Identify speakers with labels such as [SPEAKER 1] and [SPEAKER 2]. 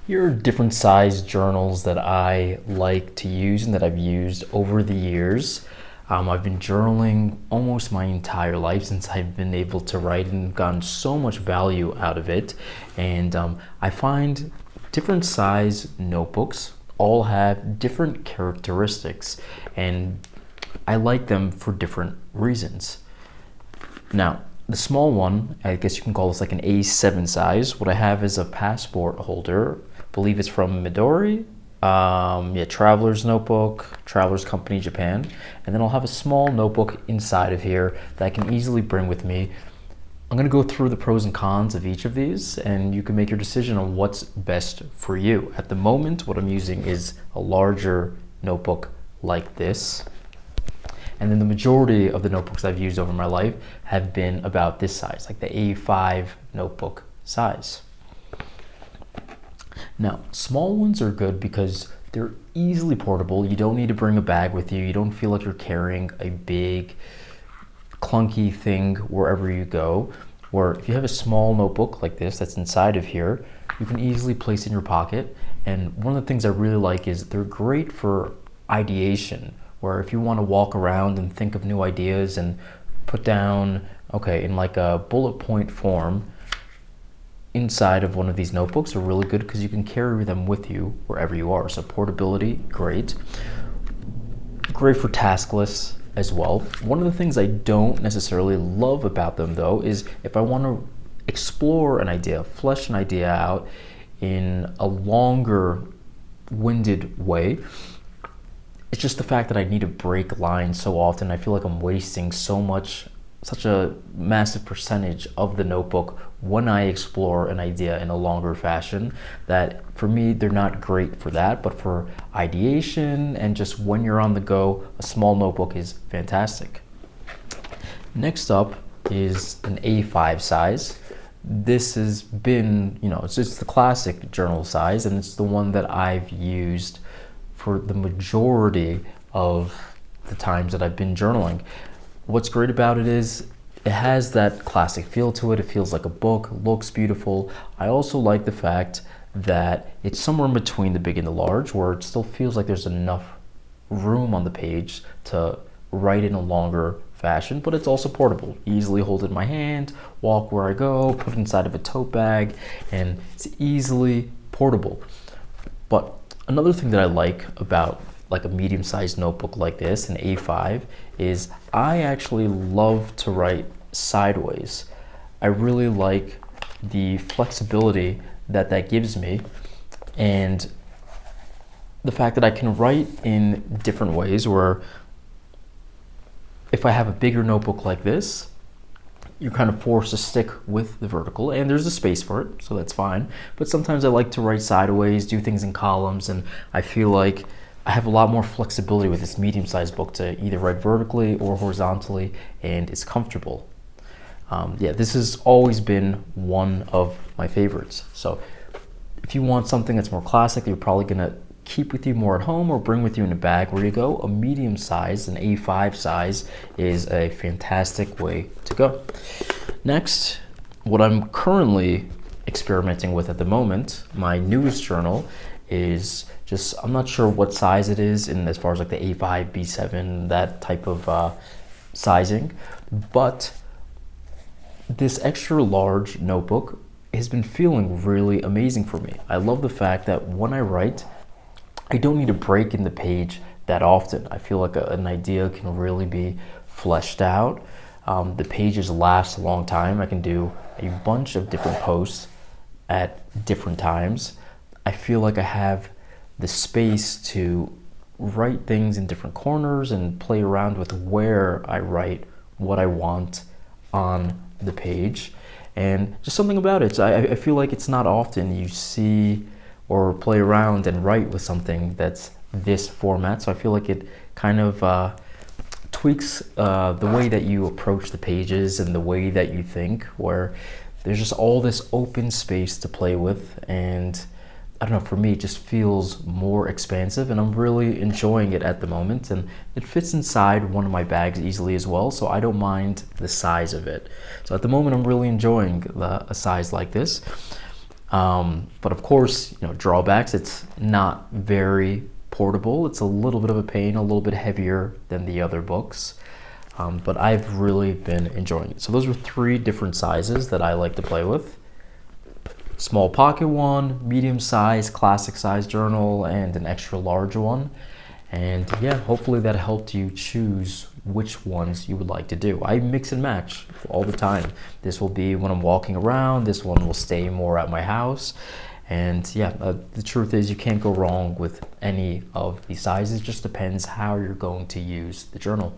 [SPEAKER 1] Here are different size journals that I like to use and that I've used over the years. I've been journaling almost my entire life since I've been able to write and gotten so much value out of it. And I find different size notebooks all have different characteristics, and I like them for different reasons. Now, the small one, I guess you can call this like an A7 size. What I have is a passport holder. I believe it's from Midori. Yeah, Traveler's Notebook, Traveler's Company, Japan. And then I'll have a small notebook inside of here that I can easily bring with me. I'm going to go through the pros and cons of each of these, and you can make your decision on what's best for you. At the moment, what I'm using is a larger notebook like this. And then the majority of the notebooks I've used over my life have been about this size, like the A5 notebook size. Now, small ones are good because they're easily portable. You don't need to bring a bag with you. You don't feel like you're carrying a big, clunky thing wherever you go. Where if you have a small notebook like this that's inside of here, you can easily place in your pocket. And one of the things I really like is they're great for ideation, where if you want to walk around and think of new ideas and put down, okay, in like a bullet point form, inside of one of these notebooks are really good because you can carry them with you wherever you are. So portability, great. Great for task lists as well. One of the things I don't necessarily love about them though is if I want to explore an idea, flesh an idea out in a longer winded way, it's just the fact that I need to break lines so often. I feel like I'm wasting such a massive percentage of the notebook when I explore an idea in a longer fashion, that for me, they're not great for that, but for ideation and just when you're on the go, a small notebook is fantastic. Next up is an A5 size. This has been, it's just the classic journal size, and it's the one that I've used for the majority of the times that I've been journaling. What's great about it is it has that classic feel to it. It feels like a book, looks beautiful. I also like the fact that it's somewhere in between the big and the large, where it still feels like there's enough room on the page to write in a longer fashion, but it's also portable. Easily hold it in my hand, walk where I go, put it inside of a tote bag, and it's easily portable. But another thing that I like about like a medium-sized notebook like this, an A5, is I actually love to write sideways. I really like the flexibility that gives me, and the fact that I can write in different ways, where if I have a bigger notebook like this, you're kind of forced to stick with the vertical, and there's a space for it, so that's fine. But sometimes I like to write sideways, do things in columns, and I feel like I have a lot more flexibility with this medium-sized book to either write vertically or horizontally, and it's comfortable. Yeah, this has always been one of my favorites. So if you want something that's more classic, you're probably gonna keep with you more at home or bring with you in a bag where you go, a medium size, an A5 size, is a fantastic way to go. Next, what I'm currently experimenting with at the moment, my newest journal, is just, I'm not sure what size it is in as far as like the A5, B7, that type of sizing, but this extra large notebook has been feeling really amazing for me. I love the fact that when I write, I don't need to break in the page that often. I feel like an idea can really be fleshed out. The pages last a long time. I can do a bunch of different posts at different times. I feel like I have the space to write things in different corners and play around with where I write what I want on the page. And just something about it. I feel like it's not often you see or play around and write with something that's this format. So I feel like it kind of tweaks the way that you approach the pages and the way that you think, where there's just all this open space to play with, and I don't know, for me it just feels more expansive, and I'm really enjoying it at the moment, and it fits inside one of my bags easily as well, so I don't mind the size of it. So at the moment I'm really enjoying a size like this. But of course, drawbacks, it's not very portable. It's a little bit of a pain, a little bit heavier than the other books. But I've really been enjoying it. So those are 3 different sizes that I like to play with. Small pocket one, medium size, classic size journal, and an extra large one. And yeah, hopefully that helped you choose which ones you would like to do. I mix and match all the time. This will be when I'm walking around, this one will stay more at my house. And yeah, the truth is you can't go wrong with any of the sizes. It just depends how you're going to use the journal.